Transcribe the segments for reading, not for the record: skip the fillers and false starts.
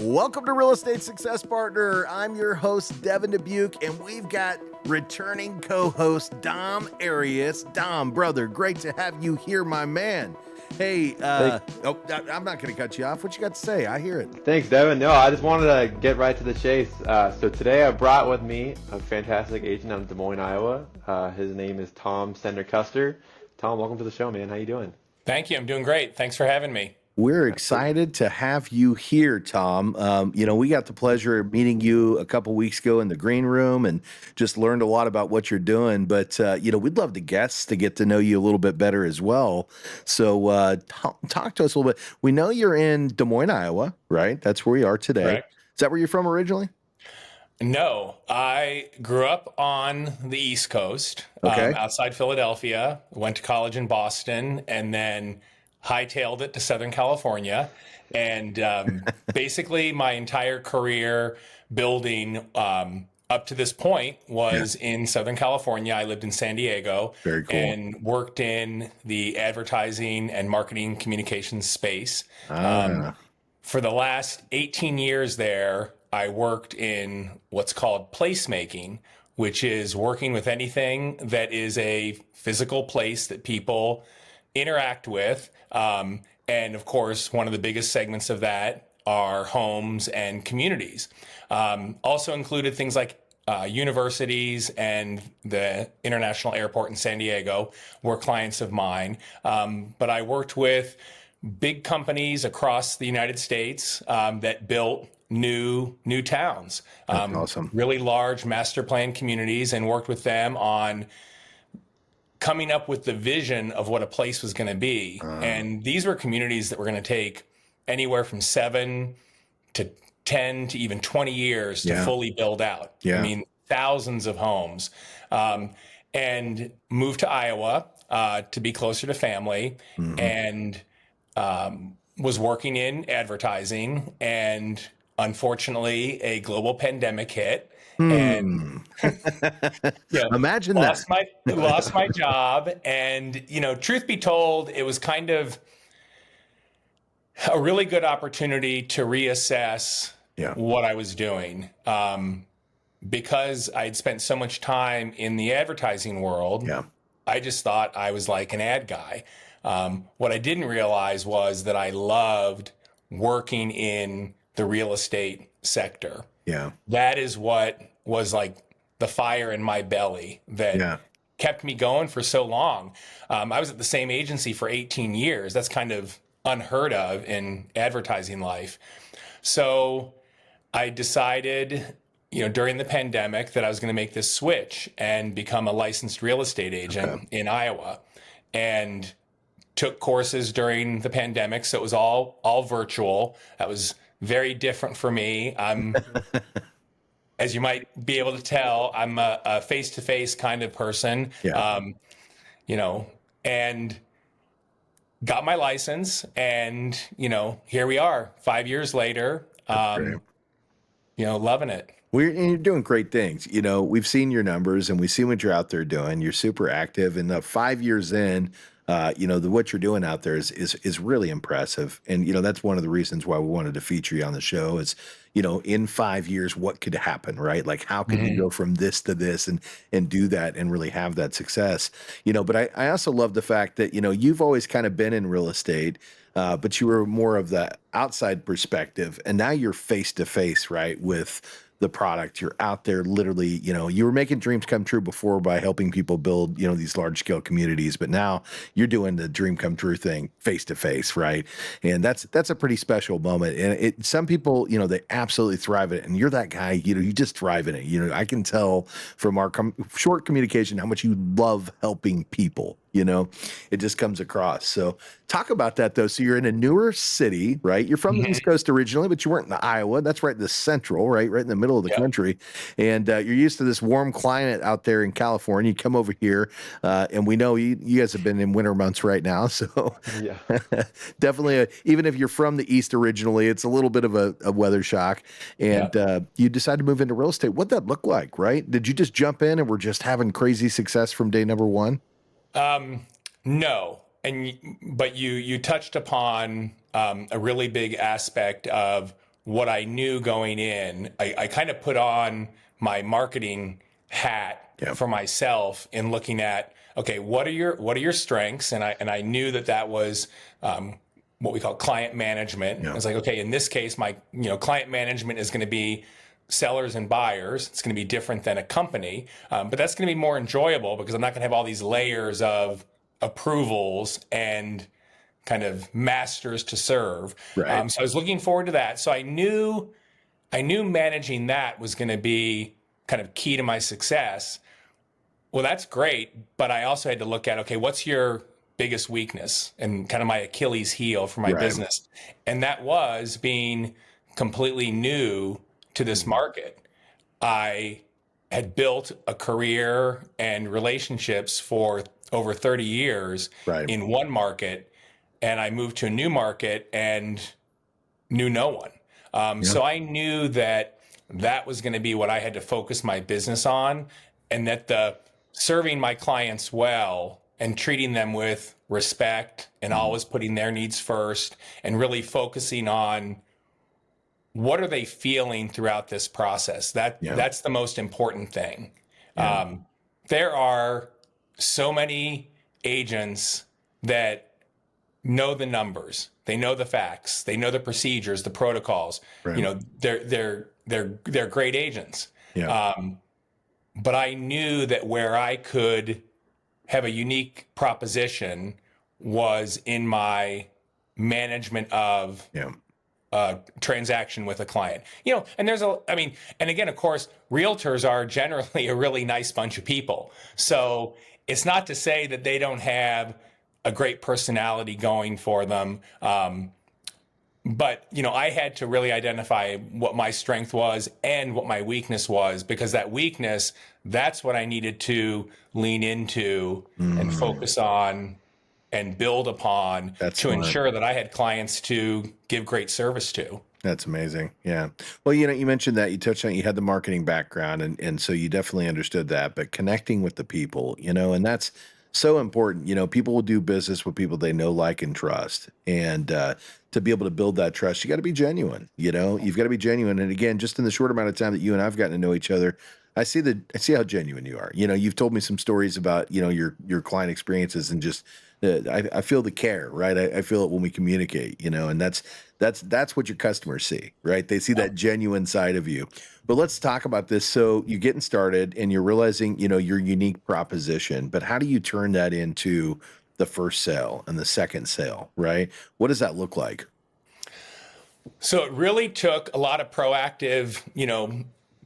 Welcome to Real Estate Success Partner. I'm your host, Devin Dubuque, and we've got returning co-host Dom Arias. Dom, brother, great to have you here, my man. Hey, I'm not going to cut you off. What you got to say? I hear it. Thanks, Devin. No, I just wanted to get right to the chase. So today I brought with me a fantastic agent out of Des Moines, Iowa. His name is Tom Stender-Custer. Tom, welcome to the show, man. How you doing? Thank you. I'm doing great. Thanks for having me. We're excited to have you here, Tom. We got the pleasure of meeting you a couple weeks ago in the green room and just learned a lot about what you're doing. But, we'd love the guests to get to know you a little bit better as well. So talk to us a little bit. We know you're in Des Moines, Iowa, right? That's where we are today. Correct. Is that where you're from originally? No, I grew up on the East Coast, Okay. outside Philadelphia, went to college in Boston, and then hightailed it to Southern California. And basically my entire career building up to this point was in Southern California. I lived in San Diego. Very cool. And worked in the advertising and marketing communications space. For the last 18 years there, I worked in what's called placemaking, which is working with anything that is a physical place that people interact with. And of course, one of the biggest segments of that are homes and communities. Also included things like universities and the International Airport in San Diego were clients of mine. But I worked with big companies across the United States that built new towns, awesome. Really large master plan communities, and worked with them on coming up with the vision of what a place was going to be. And these were communities that were going to take anywhere from 7 to 10 to even 20 years to fully build out. Yeah. I mean, thousands of homes. And moved to Iowa to be closer to family, and was working in advertising, and unfortunately a global pandemic hit. And imagine lost my job. And, truth be told, it was kind of a really good opportunity to reassess what I was doing. Because I'd spent so much time in the advertising world, I just thought I was like an ad guy. What I didn't realize was that I loved working in the real estate sector. Yeah. That is what was like the fire in my belly that kept me going for so long. I was at the same agency for 18 years. That's kind of unheard of in advertising life. So I decided, during the pandemic that I was going to make this switch and become a licensed real estate agent in Iowa, and took courses during the pandemic. So it was all virtual. That was very different for me. I'm, as you might be able to tell, I'm a face-to-face kind of person, and got my license, and, here we are 5 years later, loving it. You're doing great things. We've seen your numbers and we see what you're out there doing. You're super active, and 5 years in, what you're doing out there is really impressive. And, that's one of the reasons why we wanted to feature you on the show is, in 5 years, what could happen, right? Like, how can you go from this to this and do that and really have that success? But I also love the fact that, you've always kind of been in real estate, but you were more of the outside perspective, and now you're face to face, right, with the product. You're out there literally, you were making dreams come true before by helping people build, these large scale communities, but now you're doing the dream come true thing face to face, right? And that's a pretty special moment. And some people, they absolutely thrive in it, and you're that guy, you just thrive in it. I can tell from our short communication how much you love helping people. It just comes across. So talk about that though. So you're in a newer city, right? You're from the East Coast originally, but you weren't in Iowa. That's right in the central, right in the middle of the country. And you're used to this warm climate out there in California. You come over here, and we know you guys have been in winter months right now. So definitely, even if you're from the East originally, it's a little bit of a weather shock. And you decided to move into real estate. What'd that look like, right? Did you just jump in and we're just having crazy success from day number one? No. But you touched upon a really big aspect of what I knew going in. I kind of put on my marketing hat for myself in looking at, okay, what are your strengths? And I knew that was what we call client management. I was like, okay, in this case, my client management is going to be sellers and buyers. It's going to be different than a company, but that's going to be more enjoyable because I'm not going to have all these layers of approvals and kind of masters to serve. Right. So I was looking forward to that. So I knew managing that was going to be kind of key to my success. Well, that's great, but I also had to look at, okay, what's your biggest weakness and kind of my Achilles heel for my business? And that was being completely new to this market. I had built a career and relationships for over 30 years in one market, and I moved to a new market and knew no one. So I knew that was going to be what I had to focus my business on, and that the serving my clients well and treating them with respect and always putting their needs first and really focusing on what are they feeling throughout this process. That's the most important thing. There are so many agents that know the numbers, they know the facts, they know the procedures, the protocols. They're great agents. But I knew that where I could have a unique proposition was in my management of transaction with a client. And and again, of course, realtors are generally a really nice bunch of people. So it's not to say that they don't have a great personality going for them. But I had to really identify what my strength was and what my weakness was, because that weakness, that's what I needed to lean into and focus on and build upon to ensure that I had clients to give great service to. That's amazing. Yeah. Well, you mentioned that you touched on, you had the marketing background, and so you definitely understood that, but connecting with the people, and that's so important. People will do business with people they know, like, and trust. And to be able to build that trust, you got to be genuine. You've got to be genuine. And again, just in the short amount of time that you and I've gotten to know each other, I see how genuine you are. You've told me some stories about, your client experiences, and just, I feel the care, right? I feel it when we communicate, and that's what your customers see, right? They see that genuine side of you. But let's talk about this. So you're getting started and you're realizing, your unique proposition, but how do you turn that into the first sale and the second sale, right? What does that look like? So it really took a lot of proactive,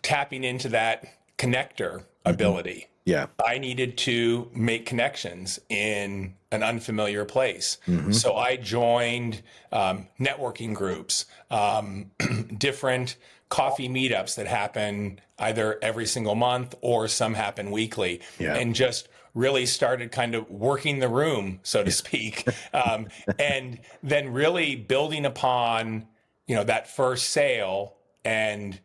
tapping into that connector ability. Yeah. I needed to make connections in an unfamiliar place. So I joined networking groups, different coffee meetups that happen either every single month or some happen weekly, and just really started kind of working the room, so to speak, and then really building upon, that first sale. And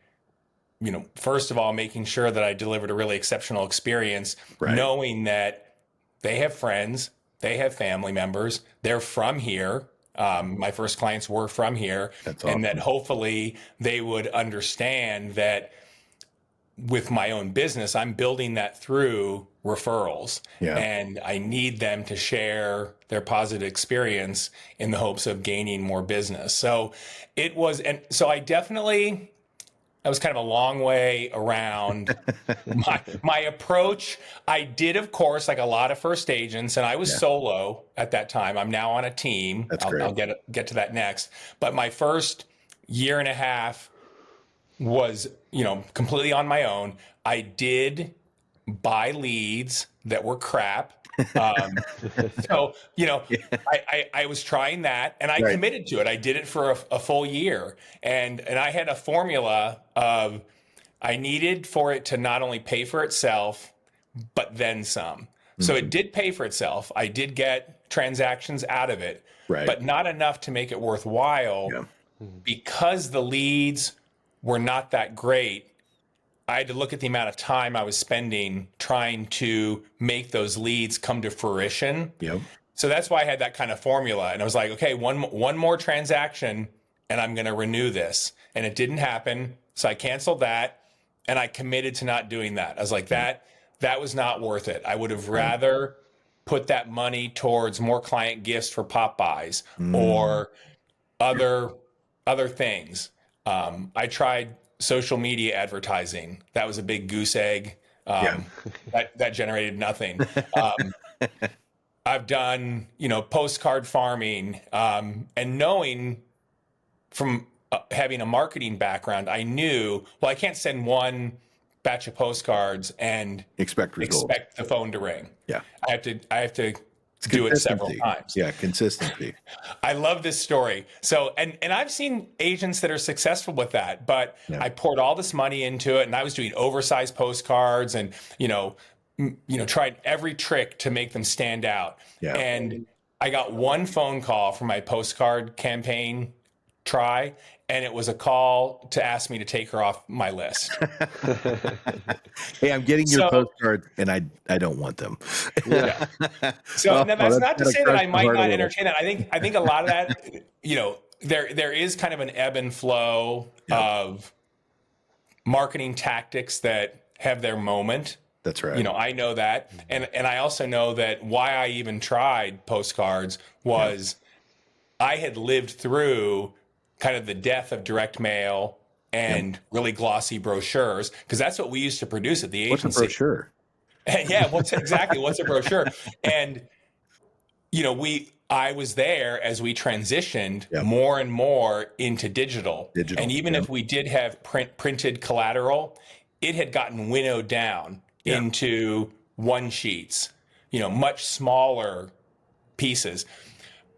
first of all, making sure that I delivered a really exceptional experience, knowing that they have friends, they have family members, they're from here. My first clients were from here. That's awesome. And that hopefully they would understand that with my own business, I'm building that through referrals. And I need them to share their positive experience in the hopes of gaining more business. So it was, and so that was kind of a long way around my approach. I did, of course, like a lot of first agents, and I was solo at that time. I'm now on a team. I'll get to that next. But my first year and a half was, completely on my own. I did buy leads that were crap. So, I was trying that, and I committed to it. I did it for a full year, and I had a formula of, I needed for it to not only pay for itself, but then some. So it did pay for itself. I did get transactions out of it, but not enough to make it worthwhile, because the leads were not that great. I had to look at the amount of time I was spending trying to make those leads come to fruition. So that's why I had that kind of formula. And I was like, okay, one more transaction and I'm going to renew this. And it didn't happen. So I canceled that and I committed to not doing that. I was like, that was not worth it. I would have rather put that money towards more client gifts for pop buys or other things. I tried social media advertising. That was a big goose egg. That generated nothing. I've done, postcard farming, and knowing from having a marketing background, I knew, well, I can't send one batch of postcards and expect the phone to ring. Yeah. I have to do it several times. Yeah. Consistency. I love this story. So, and I've seen agents that are successful with that, but I poured all this money into it and I was doing oversized postcards and, tried every trick to make them stand out. Yeah. And I got one phone call from my postcard campaign try, and it was a call to ask me to take her off my list. Hey, I'm getting your postcards, and I don't want them. Yeah. So now that's not to say that I might not entertain that. I think a lot of that, there is kind of an ebb and flow of marketing tactics that have their moment. That's right. I know that. And I also know that why I even tried postcards was I had lived through kind of the death of direct mail and really glossy brochures, because that's what we used to produce at the agency. What's a brochure? Yeah, what's a brochure? And, I was there as we transitioned more and more into digital. And even if we did have printed collateral, it had gotten winnowed down into one sheets, much smaller pieces.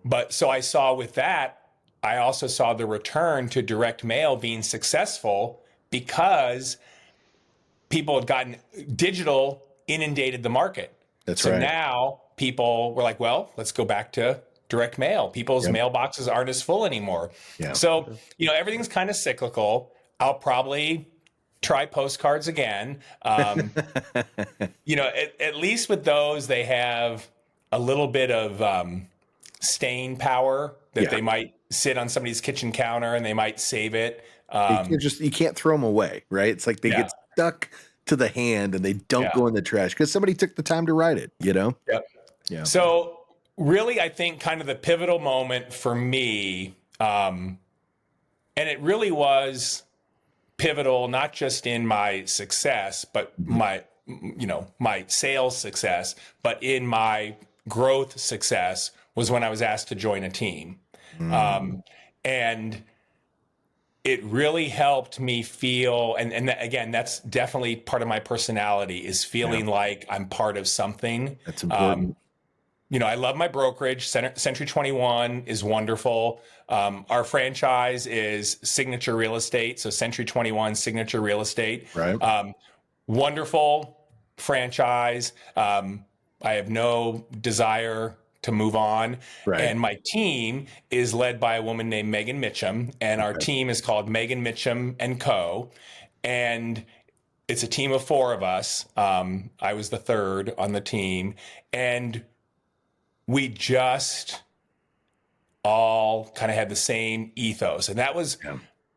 But so I saw with that, I also saw the return to direct mail being successful because people had gotten digital inundated the market. That's right. So now people were like, well, let's go back to direct mail. People's mailboxes aren't as full anymore. Yeah. So, everything's kind of cyclical. I'll probably try postcards again. At least with those, they have a little bit of staying power that they might sit on somebody's kitchen counter and they might save it. You can't throw them away, right? It's like they get stuck to the hand and they don't go in the trash because somebody took the time to write it, Yep. Yeah. So really, I think kind of the pivotal moment for me, and it really was pivotal, not just in my success, but my sales success, but in my growth success was when I was asked to join a team. And it really helped me feel, and again, that's definitely part of my personality, is feeling like I'm part of something. That's important. I love my brokerage. Century 21 is wonderful. Our franchise is Signature Real Estate. So Century 21 Signature Real Estate. Right. Wonderful franchise. I have no desire to move on. Right. And my team is led by a woman named Megan Mitchum, and our team is called Megan Mitchum and Co. And it's a team of 4 of us. I was the third on the team, and we just all kind of had the same ethos. And that was,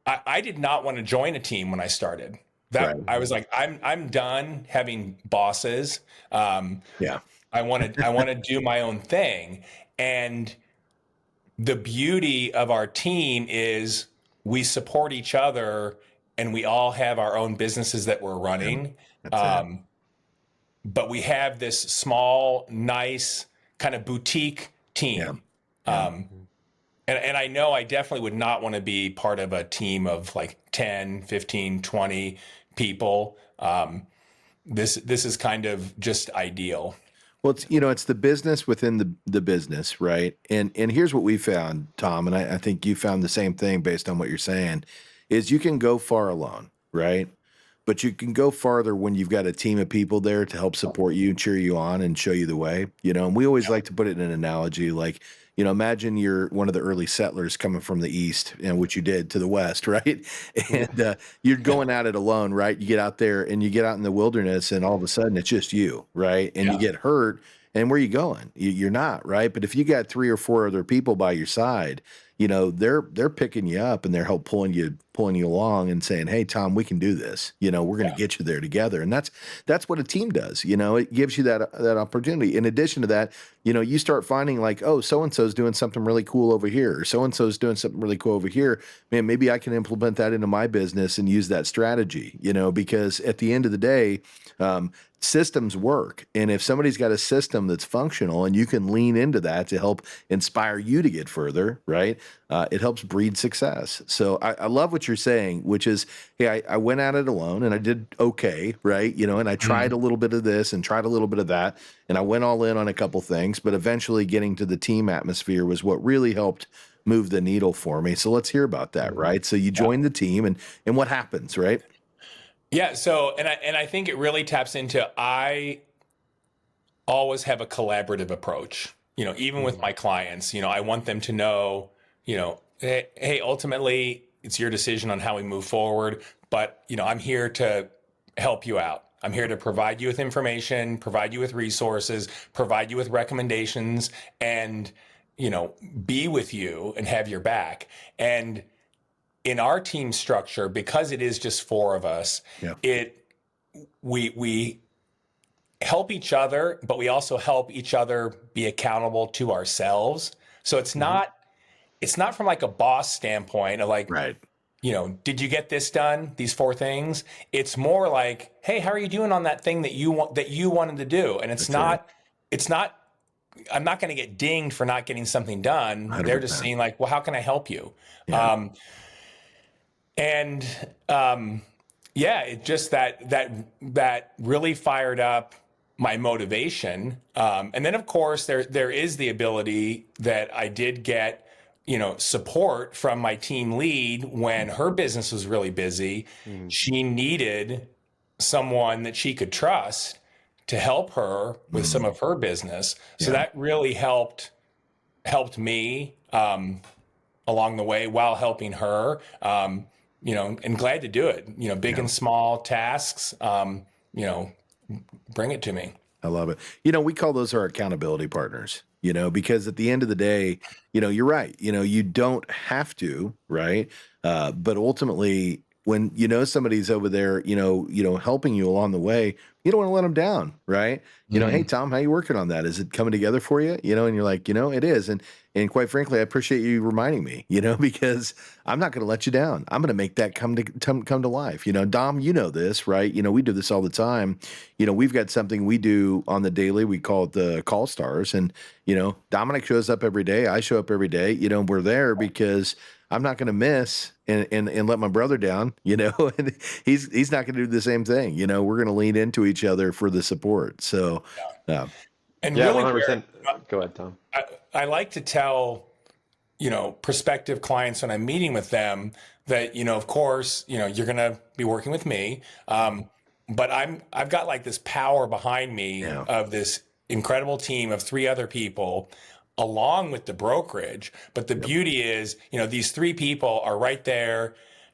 I did not want to join a team when I started. I was like, I'm done having bosses. I want to do my own thing. And the beauty of our team is we support each other and we all have our own businesses that we're running. But we have this small, nice kind of boutique team. And I know I definitely would not want to be part of a team of like 10, 15, 20 people. This is kind of just ideal. Well, it's the business within the business, right? And here's what we found, Tom, and I think you found the same thing based on what you're saying, is you can go far alone, right? But you can go farther when you've got a team of people there to help support you, cheer you on, and show you the way. And we always like to put it in an analogy, like, imagine you're one of the early settlers coming from the east, which you did, to the west, right? And you're going at it alone, right? You get out there and you get out in the wilderness, and all of a sudden it's just you, right? And you get hurt, and where are you going? You're not, right? But if you got 3 or 4 other people by your side, they're picking you up and they're help pulling you along and saying, "Hey, Tom, we can do this. We're going to get you there together." And that's what a team does. It gives you that opportunity. In addition to that, you start finding like, oh, so and so's doing something really cool over here, or so and so's doing something really cool over here. Man, maybe I can implement that into my business and use that strategy. Because at the end of the day, systems work. And if somebody's got a system that's functional and you can lean into that to help inspire you to get further, right? It helps breed success. So I love what you're saying, which is, hey, I went at it alone and I did okay, right? And I tried a little bit of this and tried a little bit of that. And I went all in on a couple things, but eventually getting to the team atmosphere was what really helped move the needle for me. So let's hear about that, right? So you join the team and what happens, right? Yeah. So, and I think it really taps into, I always have a collaborative approach, even with my clients, I want them to know, hey, ultimately it's your decision on how we move forward, but, I'm here to help you out. I'm here to provide you with information, provide you with resources, provide you with recommendations, and, be with you and have your back. And in our team structure, because it is just four of us, we help each other, but we also help each other be accountable to ourselves. So it's not from like a boss standpoint of like, right. Did you get this done? These four things. It's more like, hey, how are you doing on that thing that you wanted to do? And it's not. I'm not going to get dinged for not getting something done. 100%. They're just saying like, well, how can I help you? Yeah. It just that really fired up my motivation. And then of course there is the ability that I did get, support from my team lead when her business was really busy. She needed someone that she could trust to help her with some of her business. So that really helped me along the way while helping her. And glad to do it. Big and small tasks, bring it to me. I love it. We call those our accountability partners, because at the end of the day, you're right. You don't have to, right? But ultimately, when somebody's over there, helping you along the way, you don't want to let them down, right? Hey Tom, how you working on that? Is it coming together for you? And you're like, it is. And quite frankly, I appreciate you reminding me, because I'm not going to let you down. I'm going to make that come to life. Dom, this, right? We do this all the time. We've got something we do on the daily. We call it the call stars. And, Dominic shows up every day. I show up every day. We're there because I'm not going to miss and let my brother down, and he's not going to do the same thing. We're going to lean into each other for the support. So, and really 100%. Go ahead, Tom. I like to tell, prospective clients when I'm meeting with them that, of course, you're going to be working with me. But I've got like this power behind me of this incredible team of 3 other people along with the brokerage. But the beauty is, these 3 people are right there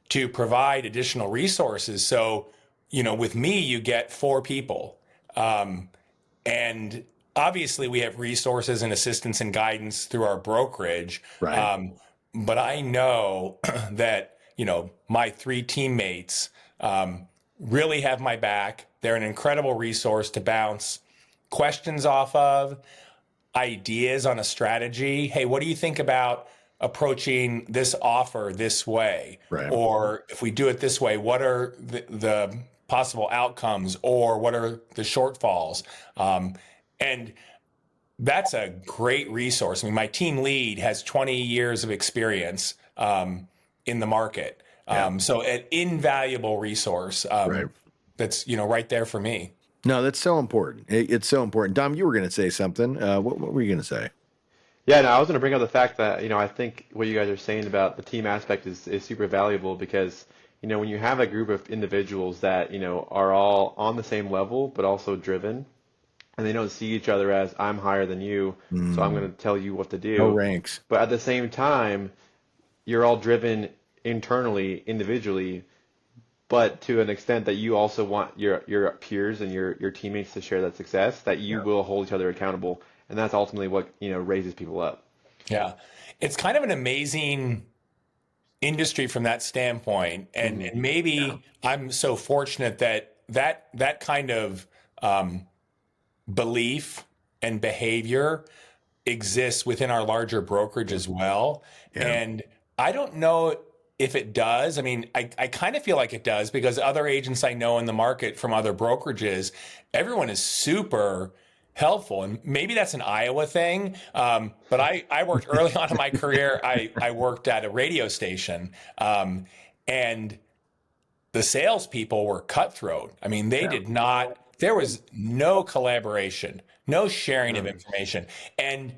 to provide additional resources. So, with me, you get 4 people. And obviously we have resources and assistance and guidance through our brokerage. Right. But I know that, my 3 teammates, really have my back. They're an incredible resource to bounce questions off of, ideas on a strategy. Hey, what do you think about approaching this offer this way? Right. Or if we do it this way, what are the possible outcomes, or what are the shortfalls? And that's a great resource. I mean, my team lead has 20 years of experience in the market. So an invaluable resource that's, right there for me. No, that's so important. It's so important. Dom, you were going to say something. What were you going to say? Yeah, no, I was going to bring up the fact that, I think what you guys are saying about the team aspect is super valuable because, when you have a group of individuals that, are all on the same level, but also driven, and they don't see each other as I'm higher than you, so I'm going to tell you what to do. No ranks. But at the same time, you're all driven internally, individually, but to an extent that you also want your peers and your teammates to share that success, that you will hold each other accountable. And that's ultimately what, raises people up. Yeah. It's kind of an amazing industry from that standpoint. And Yeah. maybe I'm so fortunate that kind of belief and behavior exists within our larger brokerage as well. Yeah. And I don't know if it does. I mean, I kind of feel like it does because other agents I know in the market from other brokerages, everyone is super helpful. And maybe that's an Iowa thing. But I worked early on in my career. I worked at a radio station. And the salespeople were cutthroat. I mean, they Yeah. did not, there was no collaboration, no sharing of information. And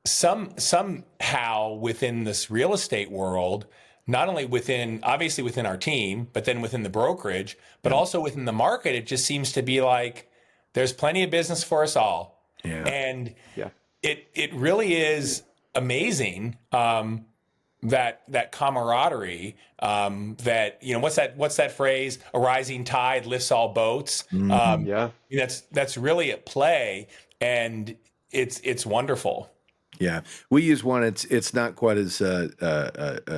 somehow within this real estate world, not only within, obviously within our team, but then within the brokerage, but Yeah. also within the market, it just seems to be like there's plenty of business for us all. Yeah. And Yeah. it really is amazing. That camaraderie, that, you know, what's that phrase, a rising tide lifts all boats. Mhm. Yeah. That's really at play, and it's wonderful. Yeah, we use one. It's not quite as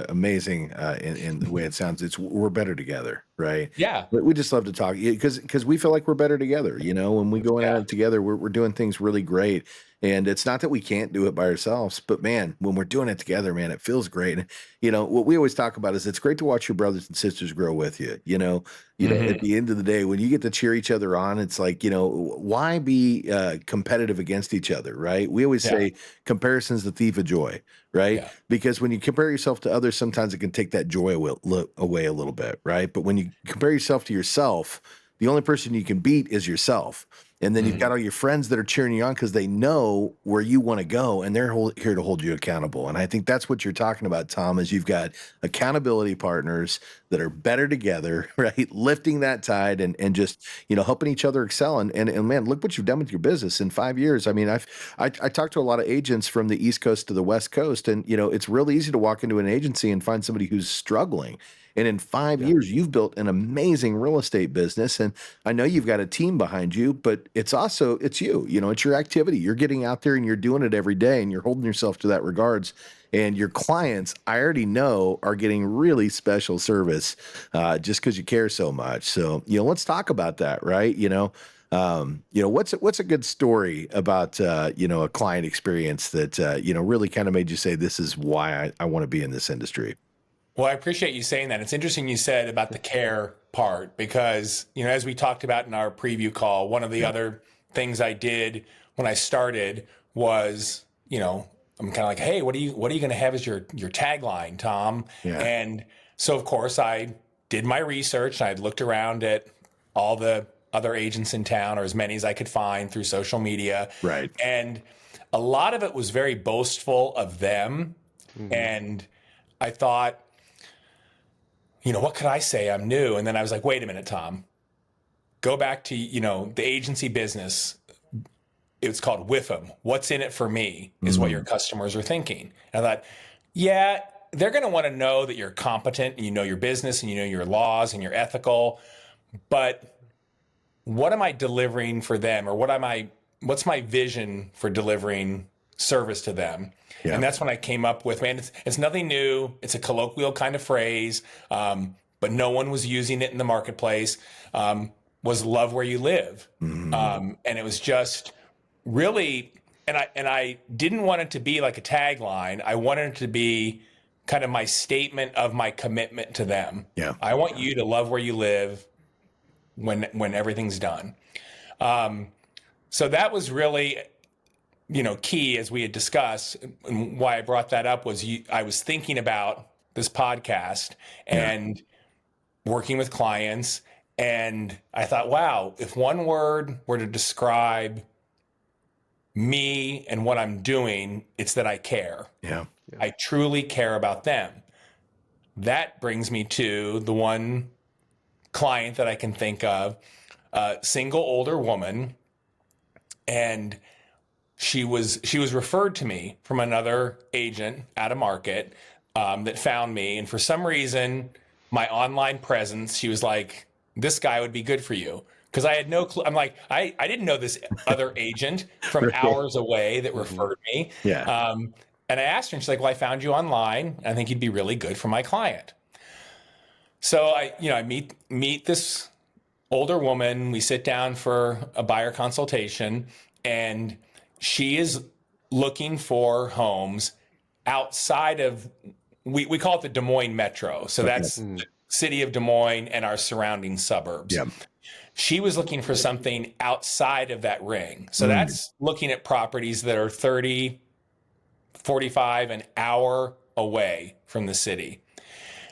amazing in the way it sounds. It's we're better together, right? Yeah. We just love to talk because we feel like we're better together. You know, when we go at Yeah. it together, we're doing things really great. And it's not that we can't do it by ourselves, but man, when we're doing it together, man, it feels great. And you know what we always talk about is it's great to watch your brothers and sisters grow with you. At the end of the day, when you get to cheer each other on, it's like, why be competitive against each other, right? We always Yeah. say comparison's the thief of joy, right? Yeah. Because when you compare yourself to others, sometimes it can take that joy away a little bit, right? But when you compare yourself to yourself, the only person you can beat is yourself. And then you've got all your friends that are cheering you on because they know where you want to go, and they're here to hold you accountable. And I think that's what you're talking about, Tom, is you've got accountability partners that are better together, right? Lifting that tide and just, helping each other excel. And man, look what you've done with your business in 5 years. I mean, I talked to a lot of agents from the East Coast to the West Coast, and it's real easy to walk into an agency and find somebody who's struggling. And in 5 years, you've built an amazing real estate business. And I know you've got a team behind you, but it's you, it's your activity. You're getting out there and you're doing it every day and you're holding yourself to that regards. And your clients, I already know, are getting really special service just because you care so much. So, let's talk about that, right? What's a good story about, a client experience that, really kind of made you say, this is why I want to be in this industry? Well, I appreciate you saying that. It's interesting you said about the care part because, as we talked about in our preview call, one of the other things I did when I started was, I'm kind of like, hey, what are you going to have as your tagline, Tom? Yeah. And so, of course, I did my research. I looked around at all the other agents in town, or as many as I could find through social media. Right. And a lot of it was very boastful of them. And I thought, what could I say? I'm new. And then I was like, wait a minute, Tom, go back to, the agency business. It's called WIFM. What's in it for me is what your customers are thinking. And I thought, yeah, they're going to want to know that you're competent and you know your business and you know your laws and you're ethical. But what am I delivering for them? Or what's my vision for delivering service to them? Yeah. And that's when I came up with, man, it's nothing new. It's a colloquial kind of phrase, but no one was using it in the marketplace, was love where you live. And it was just really, and I didn't want it to be like a tagline. I wanted it to be kind of my statement of my commitment to them. Yeah. I want you to love where you live when everything's done. So that was really, key, as we had discussed, and why I brought that up was I was thinking about this podcast and working with clients. And I thought, wow, if one word were to describe me and what I'm doing, it's that I care. Yeah. I truly care about them. That brings me to the one client that I can think of, a single older woman. And she was referred to me from another agent at a market that found me. And for some reason, my online presence, she was like, this guy would be good for you. Because I had no clue. I'm like, I didn't know this other agent from hours away that referred me. Yeah. And I asked her, and she's like, well, I found you online. I think you'd be really good for my client. So I meet this older woman. We sit down for a buyer consultation, and she is looking for homes outside of, we call it the Des Moines metro. So that's the city of Des Moines and our surrounding suburbs. Yeah. She was looking for something outside of that ring. So that's looking at properties that are 30, 45, an hour away from the city.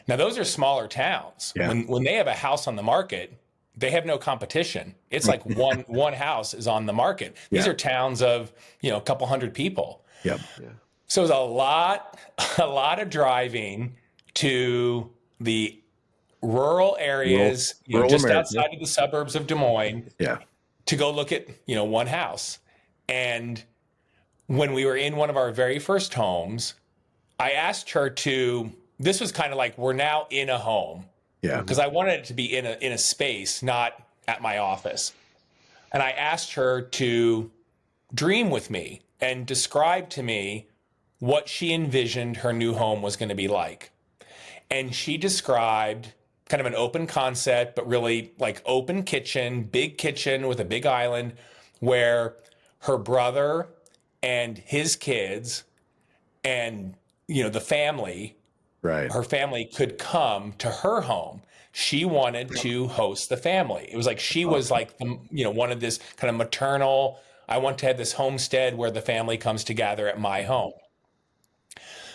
Now, those are smaller towns. Yeah. When they have a house on the market, they have no competition. It's like one house is on the market. These are towns of, a couple hundred people. Yep. Yeah. So it was a lot of driving to the rural areas, rural just America. outside of the suburbs of Des Moines, Yeah. to go look at, one house. And when we were in one of our very first homes, I asked her this was kind of like, we're now in a home. Yeah. Because I wanted it to be in a space, not at my office. And I asked her to dream with me and describe to me what she envisioned her new home was going to be like. And she described kind of an open concept, but really like open kitchen, big kitchen with a big island, where her brother and his kids and, the family, Right. her family could come to her home. She wanted to host the family. It was like she was like, one of this kind of maternal, I want to have this homestead where the family comes to gather at my home.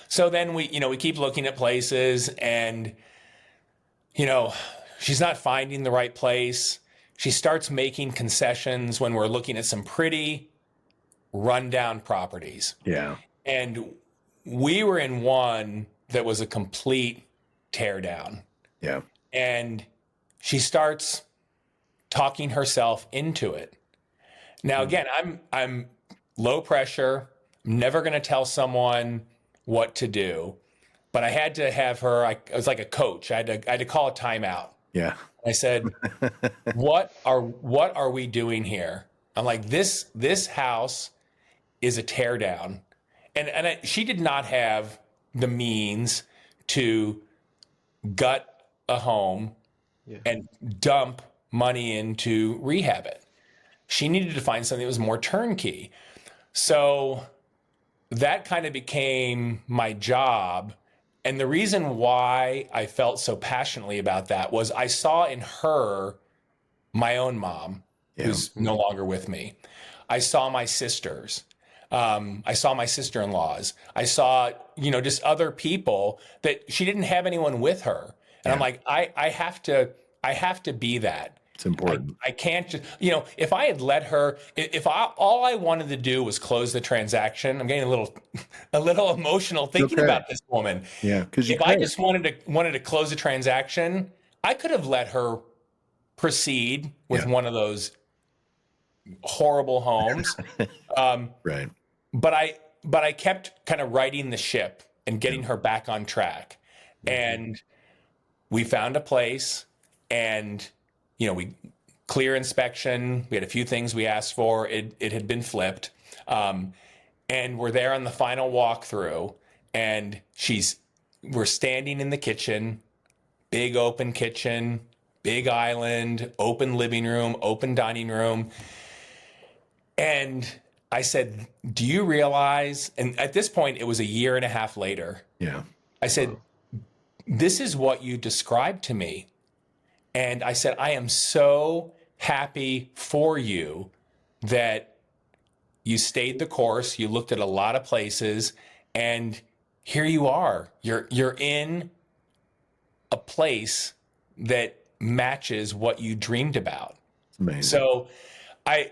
So then we keep looking at places, and, she's not finding the right place. She starts making concessions when we're looking at some pretty rundown properties. Yeah. And we were in one that was a complete teardown. Yeah. And she starts talking herself into it. Now, again, I'm low pressure. I'm never going to tell someone what to do, but I had to have her. I was like a coach. I had to call a timeout. Yeah. I said, "What are we doing here?" I'm like, this house is a teardown, and she did not have the means to gut a home and dump money into rehab it. She needed to find something that was more turnkey. So that kind of became my job. And the reason why I felt so passionately about that was I saw in her my own mom, who's no longer with me. I saw my sisters. I saw my sister-in-laws. I saw, just other people that she didn't have anyone with her. And I'm like, I have to be that. It's important. I can't just, if I had let her, all I wanted to do was close the transaction. I'm getting a little emotional thinking about this woman. Yeah. Because if I just wanted to close the transaction, I could have let her proceed with one of those horrible homes. Right. But I kept kind of righting the ship and getting her back on track. And we found a place, and, we clear inspection. We had a few things we asked for. It had been flipped. And we're there on the final walkthrough, and we're standing in the kitchen, big open kitchen, big island, open living room, open dining room. And I said, do you realize, and at this point, it was a year and a half later. Yeah. I said, this is what you described to me. And I said, I am so happy for you that you stayed the course. You looked at a lot of places, and here you are. You're in a place that matches what you dreamed about. Amazing. So I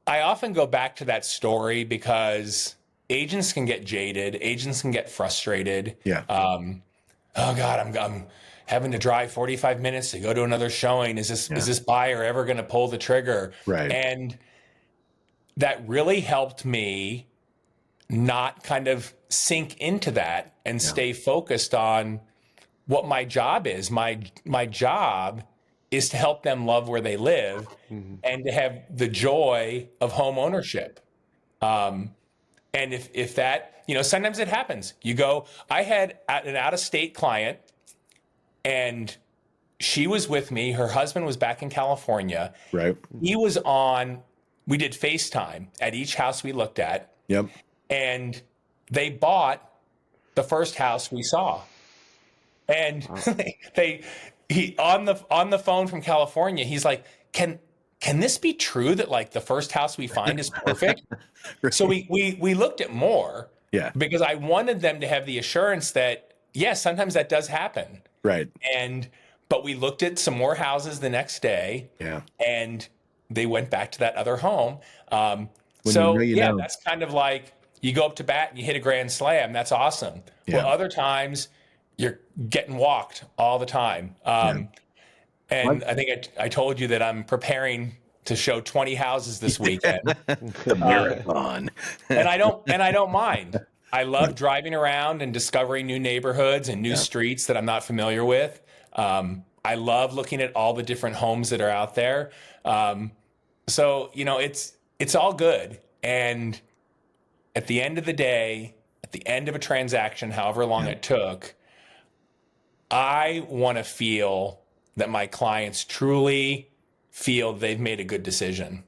often go back to that story because agents can get jaded. Agents can get frustrated. Yeah. Oh God, I'm having to drive 45 minutes to go to another showing. Is this buyer ever going to pull the trigger? Right. And that really helped me not kind of sink into that and stay focused on what my job is. My job is to help them love where they live and to have the joy of home ownership. And if that, sometimes it happens. I had an out-of-state client, and she was with me. Her husband was back in California. Right. We did FaceTime at each house we looked at. Yep. And they bought the first house we saw. And he on the phone from California, he's like, can this be true that like the first house we find is perfect? Right. So we looked at more. Yeah. Because I wanted them to have the assurance that, yes, sometimes that does happen. Right. But we looked at some more houses the next day. Yeah. And they went back to that other home. Know. That's kind of like you go up to bat and you hit a grand slam. That's awesome. Yeah. Well, other times you're getting walked all the time. And I think I told you that I'm preparing to show 20 houses this weekend. The marathon. and I don't mind. I love driving around and discovering new neighborhoods and new streets that I'm not familiar with. I love looking at all the different homes that are out there. So it's all good. And at the end of the day, at the end of a transaction, however long it took, I want to feel that my clients truly feel they've made a good decision.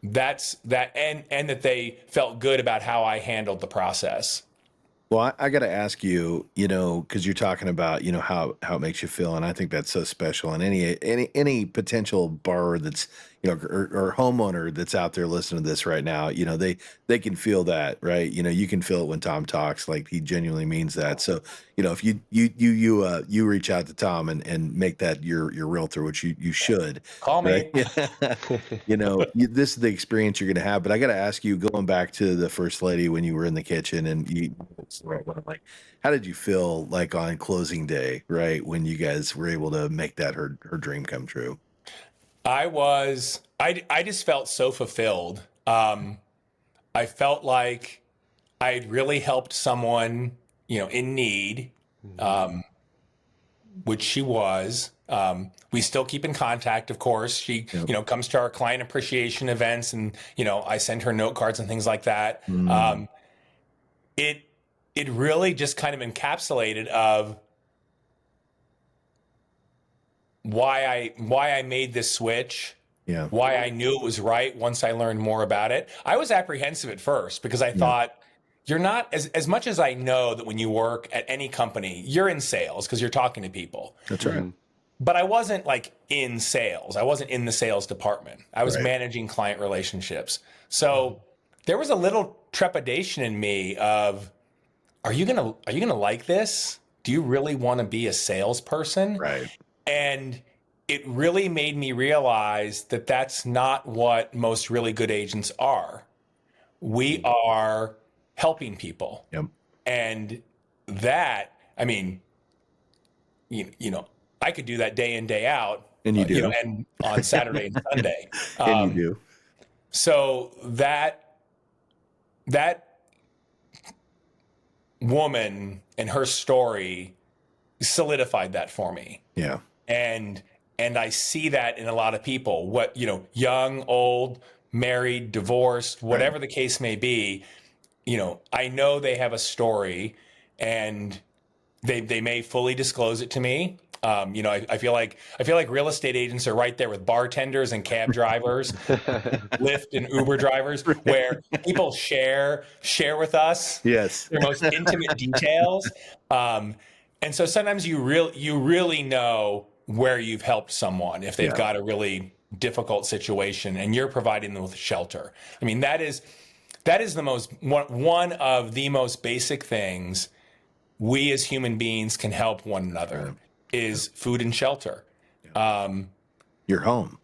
That's that, and that they felt good about how I handled the process. Well, I got to ask you, because you're talking about, how it makes you feel, and I think that's so special. And any potential borrower that's, or homeowner that's out there listening to this right now, they can feel that, right? You can feel it when Tom talks, like he genuinely means that. So, if you reach out to Tom and make that your realtor, which you should Call me. Right? This is the experience you're going to have. But I got to ask you, going back to the first lady when you were in the kitchen and like, how did you feel like on closing day, right? When you guys were able to make that her dream come true? I just felt so fulfilled. I felt like I'd really helped someone, in need, which she was. We still keep in contact, of course. She, comes to our client appreciation events, and, I send her note cards and things like that. It really just kind of encapsulated of why I made this switch. Yeah. Why I knew it was right once I learned more about it. I was apprehensive at first because I thought, you're not, as much as I know that when you work at any company, you're in sales because you're talking to people. That's right. But I wasn't like in sales. I wasn't in the sales department. I was managing client relationships. So there was a little trepidation in me of, are you gonna like this? Do you really want to be a salesperson? Right. And it really made me realize that that's not what most really good agents are. We are helping people. Yep. And that, I mean, I could do that day in, day out. And you do. And on Saturday and Sunday. And you do. So that woman and her story solidified that for me. Yeah. And I see that in a lot of people, young, old, married, divorced, whatever the case may be, I know they have a story, and they may fully disclose it to me. I feel like real estate agents are right there with bartenders and cab drivers, Lyft and Uber drivers, where people share with us their most intimate details. And so sometimes you really know where you've helped someone if they've got a really difficult situation and you're providing them with shelter. I mean, that is one of the most basic things we as human beings can help one another is food and shelter. Your home.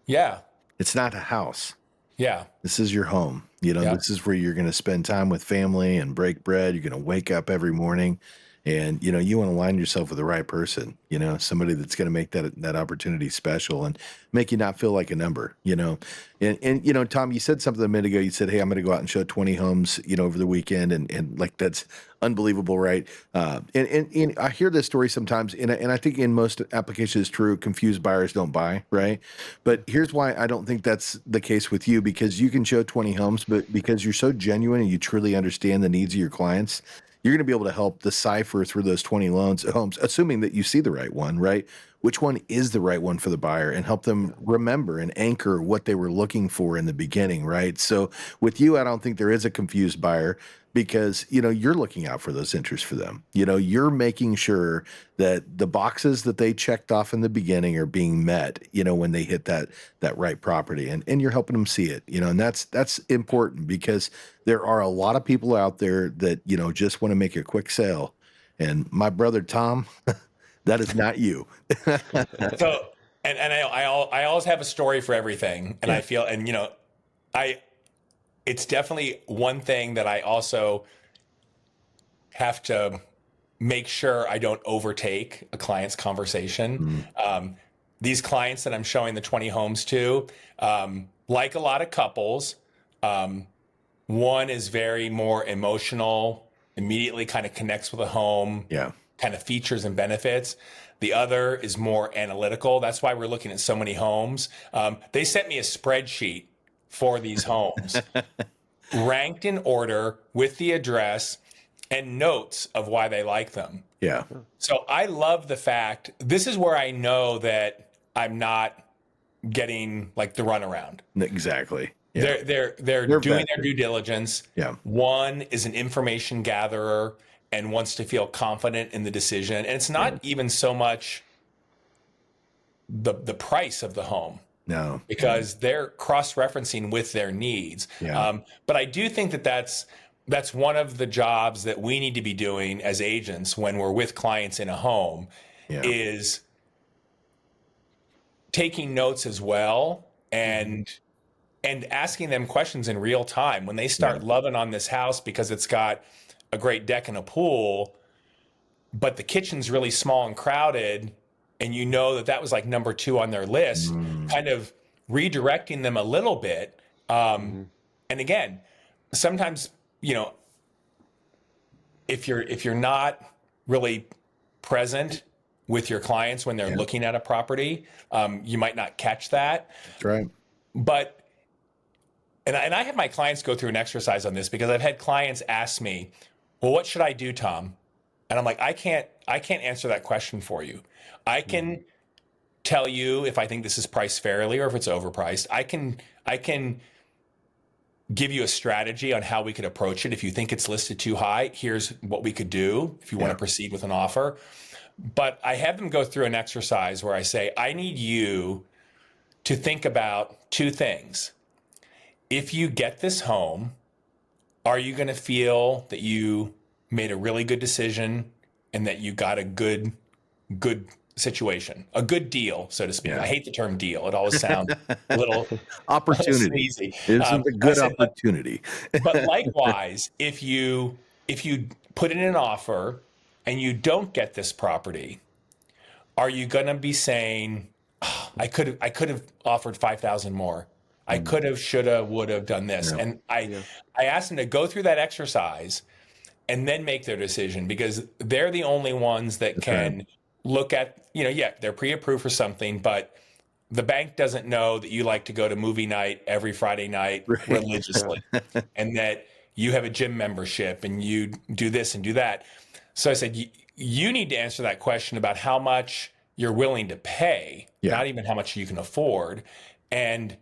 Yeah. It's not a house. Yeah. This is your home. This is where you're going to spend time with family and break bread. You're going to wake up every morning And, you want to align yourself with the right person, somebody that's going to make that opportunity special and make you not feel like a number, and Tom, you said something a minute ago. You said, hey, I'm going to go out and show 20 homes, over the weekend. And like, that's unbelievable. Right. And I hear this story sometimes, and I think in most applications it's true. Confused buyers don't buy. Right. But here's why I don't think that's the case with you, because you can show 20 homes, but because you're so genuine and you truly understand the needs of your clients, you're going to be able to help decipher through those 20 homes, assuming that you see the right one, right? Which one is the right one for the buyer, and help them remember and anchor what they were looking for in the beginning, right? So with you, I don't think there is a confused buyer, because you're looking out for those interests for them. You're making sure that the boxes that they checked off in the beginning are being met, when they hit that right property, and you're helping them see it, and that's important, because there are a lot of people out there that just want to make a quick sale. And my brother Tom, that is not you. So, and I always have a story for everything, and Yeah. I feel, and I it's definitely one thing that I also have to make sure I don't overtake a client's conversation. These clients that I'm showing the 20 homes to, like a lot of couples, one is very more emotional, immediately kind of connects with a home, Yeah. kind of features and benefits. The other is more analytical. That's why we're looking at so many homes. They sent me a spreadsheet for these homes, ranked in order with the address and notes of why they like them. Yeah. So I love the fact, this is where I know that I'm not getting like the runaround. Exactly. Yeah. They're doing their vested. due diligence. Yeah. One is an information gatherer and wants to feel confident in the decision. And it's not even so much the price of the home, No. because they're cross-referencing with their needs. Yeah. But I do think that that's one of the jobs that we need to be doing as agents when we're with clients in a home, Yeah. is taking notes as well, and asking them questions in real time when they start loving on this house because it's got a great deck and a pool, but the kitchen's really small and crowded, and that was like number 2 on their list, kind of redirecting them a little bit. And again, sometimes, if you're not really present with your clients when they're looking at a property, you might not catch that. That's right. But and I have my clients go through an exercise on this, because I've had clients ask me, well, what should I do, Tom? And I'm like, I can't answer that question for you. I can tell you if I think this is priced fairly or if it's overpriced. I can give you a strategy on how we could approach it. If you think it's listed too high, here's what we could do if you want to proceed with an offer. But I have them go through an exercise where I say, I need you to think about 2 things. If you get this home, are you going to feel that you made a really good decision and that you got a good situation, a good deal, so to speak? I hate the term deal. It always sounds a little opportunity. sneezy. This is a good opportunity. But likewise, if you put in an offer and you don't get this property, are you going to be saying, oh, I could have offered 5,000 more. I could have, should have, would have done this. Yeah. And I asked them to go through that exercise and then make their decision, because they're the only ones that can look at, they're pre-approved for something, but the bank doesn't know that you like to go to movie night every Friday night religiously, and that you have a gym membership and you do this and do that. So I said, you need to answer that question about how much you're willing to pay, not even how much you can afford, and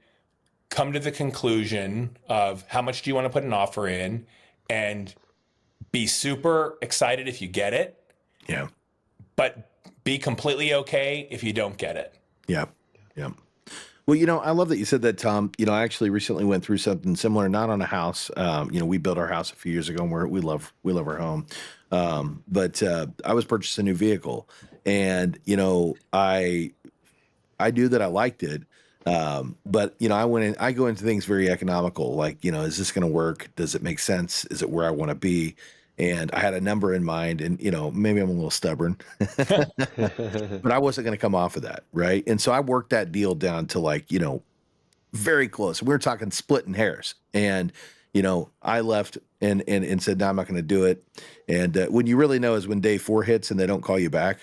come to the conclusion of how much do you want to put an offer in, and be super excited if you get it. Yeah. But be completely okay if you don't get it. Yeah. Yeah. Well, I love that you said that, Tom. I actually recently went through something similar, not on a house. We built our house a few years ago, and we love our home. But I was purchasing a new vehicle, and I knew that I liked it. But I go into things very economical, like, is this going to work? Does it make sense? Is it where I want to be? and I had a number in mind, and maybe I'm a little stubborn, but I wasn't going to come off of that, right? And so I worked that deal down to like very close. We were talking splitting hairs, and I left and said, no, I'm not going to do it. And when you really know is when day 4 hits and they don't call you back.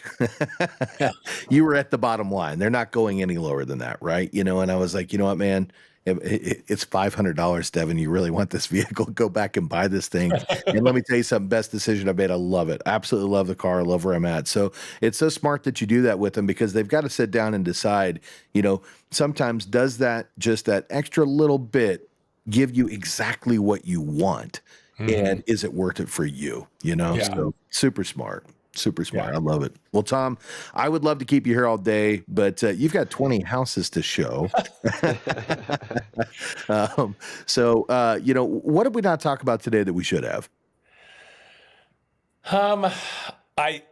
Yeah. You were at the bottom line. They're not going any lower than that, right? And I was like, you know what, man, it's $500, Devin. You really want this vehicle? Go back and buy this thing. And let me tell you something, best decision I made. I love it. Absolutely love the car. I love where I'm at. So it's so smart that you do that with them, because they've got to sit down and decide, sometimes does that just that extra little bit give you exactly what you want? And is it worth it for you? Yeah. So super smart. Super smart. Yeah. I love it. Well, Tom, I would love to keep you here all day, but you've got 20 houses to show. What did we not talk about today that we should have? I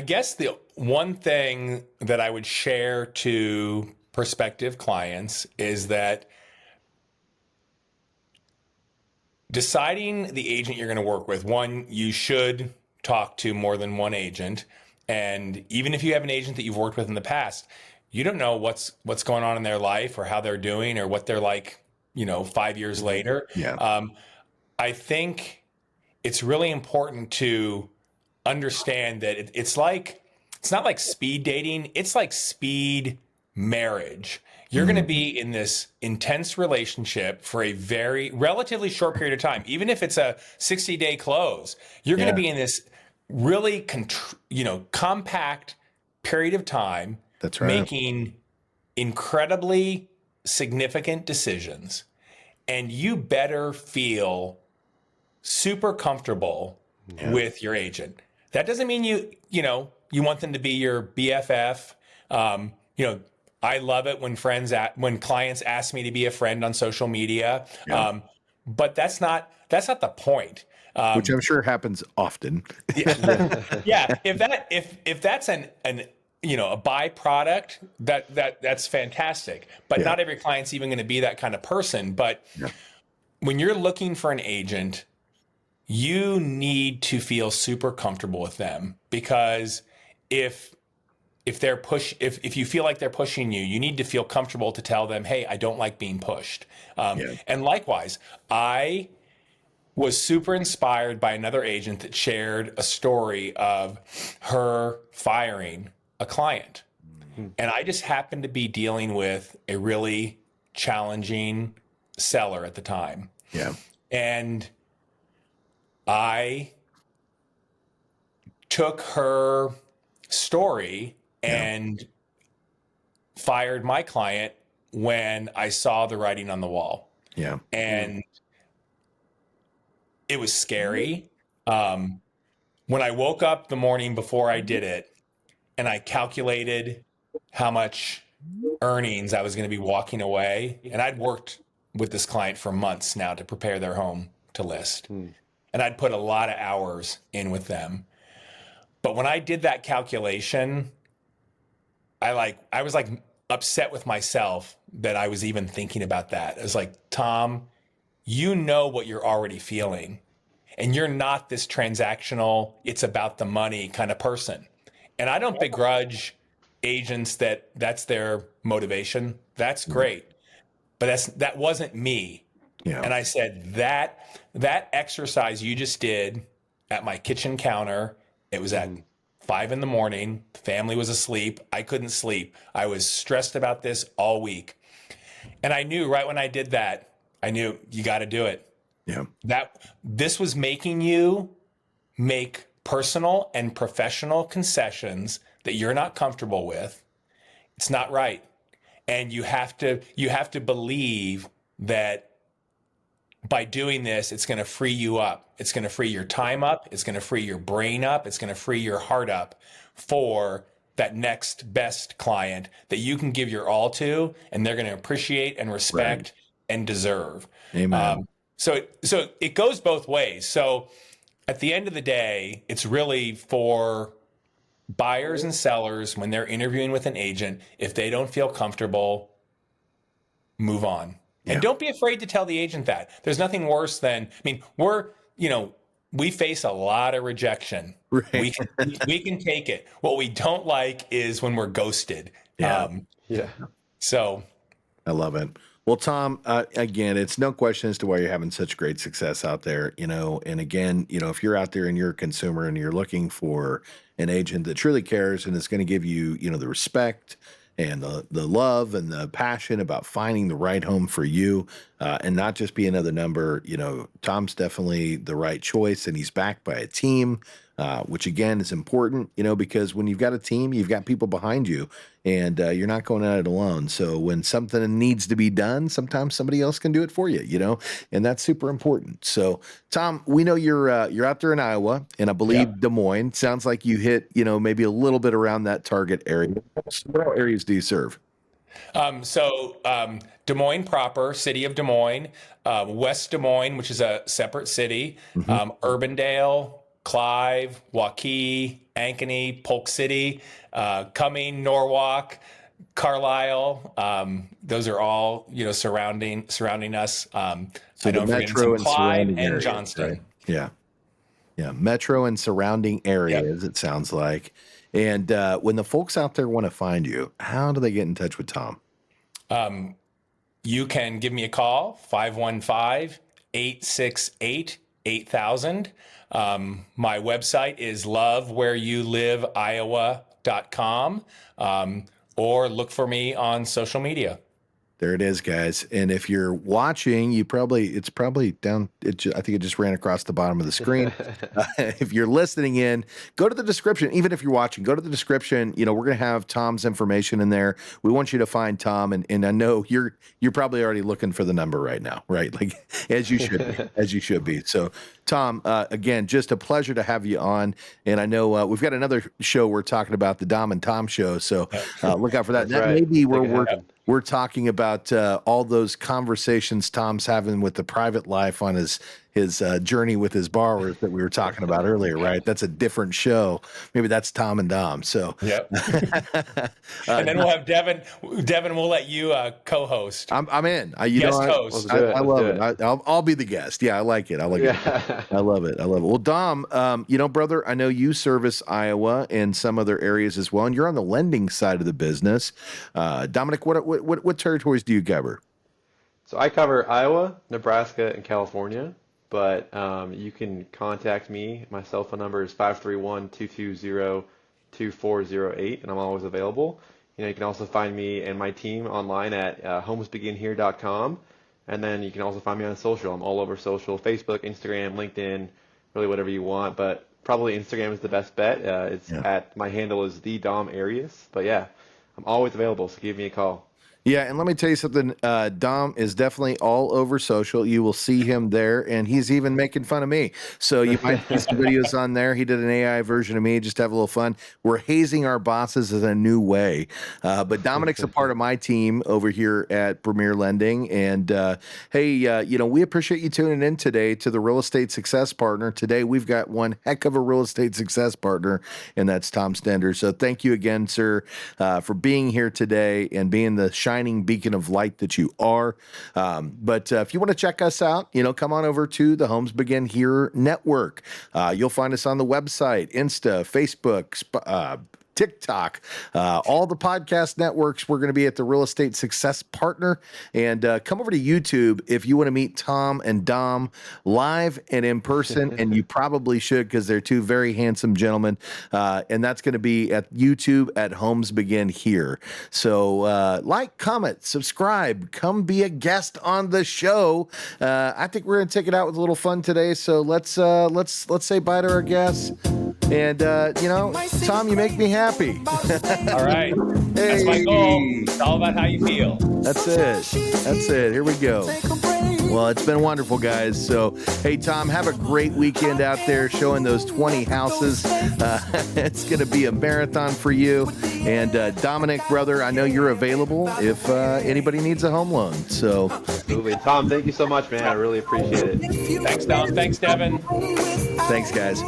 guess the one thing that I would share to prospective clients is that deciding the agent you're going to work with, one, you should talk to more than one agent. And even if you have an agent that you've worked with in the past, you don't know what's going on in their life or how they're doing or what they're like, 5 years later. Yeah. I think it's really important to understand that it's not like speed dating. It's like speed marriage. You're going to be in this intense relationship for a very relatively short period of time. Even if it's a 60-day close, you're going to be in this really, compact period of time. That's right. Making incredibly significant decisions. And you better feel super comfortable with your agent. That doesn't mean you want them to be your BFF. I love it when clients ask me to be a friend on social media. Yeah. But that's not the point. Which I'm sure happens often. Yeah. If that's a byproduct, that's fantastic. But not every client's even going to be that kind of person. But when you're looking for an agent, you need to feel super comfortable with them, because if you feel like they're pushing you, you need to feel comfortable to tell them, hey, I don't like being pushed. And likewise, I was super inspired by another agent that shared a story of her firing a client. And I just happened to be dealing with a really challenging seller at the time. Yeah. And I took her story and fired my client when I saw the writing on the wall. Yeah. And it was scary. When I woke up the morning before I did it and I calculated how much earnings I was going to be walking away, and I'd worked with this client for months now to prepare their home to list. And I'd put a lot of hours in with them. But when I did that calculation, I was like upset with myself that I was even thinking about that. I was like, Tom, you know what you're already feeling. And you're not this transactional, it's about the money kind of person. And I don't begrudge agents that's their motivation. That's great. But that wasn't me. Yeah. And I said, that exercise you just did at my kitchen counter, it was at 5 a.m. The family was asleep. I couldn't sleep. I was stressed about this all week. And I knew right when I did that, I knew you got to do it. Yeah. That this was making you make personal and professional concessions that you're not comfortable with. It's not right. And you have to believe that by doing this, it's going to free you up. It's going to free your time up. It's going to free your brain up. It's going to free your heart up for that next best client that you can give your all to, and they're going to appreciate and respect and deserve. Amen. So it goes both ways. So at the end of the day, it's really for buyers and sellers when they're interviewing with an agent. If they don't feel comfortable, move on. And don't be afraid to tell the agent that. There's nothing worse than, we're, we face a lot of rejection. Right. We can take it. What we don't like is when we're ghosted. Yeah. Yeah. So I love it. Well, Tom, again, it's no question as to why you're having such great success out there, and again, if you're out there and you're a consumer and you're looking for an agent that truly cares and is going to give you, the respect and the love and the passion about finding the right home for you, and not just be another number, Tom's definitely the right choice, and he's backed by a team. Which again is important, because when you've got a team, you've got people behind you, and you're not going at it alone. So when something needs to be done, sometimes somebody else can do it for you, and that's super important. So Tom, we know you're out there in Iowa, and I believe Des Moines. Sounds like you hit, maybe a little bit around that target area. What areas do you serve? Des Moines proper, city of Des Moines, West Des Moines, which is a separate city, Urbandale, Clive, Waukee, Ankeny, Polk City, Cumming, Norwalk, Carlisle. Those are all surrounding us. So I know the metro and Clive surrounding and areas, Johnston. right? Yeah, metro and surrounding areas. It sounds like. And when the folks out there want to find you, how do they get in touch with Tom? You can give me a call, 515-868-8000. My website is lovewhereyouliveiowa.com, or look for me on social media. There it is, guys. And if you're watching, it's probably down. I think it just ran across the bottom of the screen. If you're listening in, go to the description. Even if you're watching, go to the description. We're going to have Tom's information in there. We want you to find Tom. And I know you're probably already looking for the number right now, right? Like as you should be. So Tom, again, just a pleasure to have you on. And I know we've got another show we're talking about, the Dom and Tom show. So look out for that. That may be where we're talking about all those conversations Tom's having with the private life on his journey with his borrowers that we were talking about earlier, right? That's a different show. Maybe that's Tom and Dom. So, and then we'll have Devin. Devin, we'll let you co-host. I'm in. Guest host. I love it. I'll be the guest. Yeah, I like it. I like it. I love it. Well, Dom, brother, I know you service Iowa and some other areas as well, and you're on the lending side of the business. Dominic, what territories do you cover? So I cover Iowa, Nebraska, and California. But you can contact me. My cell phone number is 531-220-2408, and I'm always available. You can also find me and my team online at homesbeginhere.com, and then you can also find me on social. I'm all over social: Facebook, Instagram, LinkedIn, really whatever you want. But probably Instagram is the best bet. My handle is the Dom Arias. But yeah, I'm always available, so give me a call. Yeah, and let me tell you something. Dom is definitely all over social. You will see him there, and he's even making fun of me. So you might see some videos on there. He did an AI version of me just to have a little fun. We're hazing our bosses in a new way. But Dominic's a part of my team over here at Premier Lending. And hey, we appreciate you tuning in today to the Real Estate Success Partner. Today we've got one heck of a real estate success partner, and that's Tom Stender. So thank you again, sir, for being here today and being the shining beacon of light that you are. But if you want to check us out, come on over to the Homes Begin Here network. You'll find us on the website, Insta, Facebook, TikTok, all the podcast networks. We're going to be at the Real Estate Success Partner. And come over to YouTube if you want to meet Tom and Dom live and in person. And you probably should, because they're two very handsome gentlemen. And that's going to be at YouTube at Homes Begin Here. So like, comment, subscribe, come be a guest on the show. I think we're going to take it out with a little fun today. So let's say bye to our guests. And Tom, you make me happy. All right. That's my goal. It's all about how you feel. That's it. Here we go. Well, it's been wonderful, guys. So, hey, Tom, have a great weekend out there showing those 20 houses. It's going to be a marathon for you. And Dominic, brother, I know you're available if anybody needs a home loan. So, absolutely. Tom, thank you so much, man. I really appreciate it. Thanks, Dom. Thanks, Devin. Thanks, guys.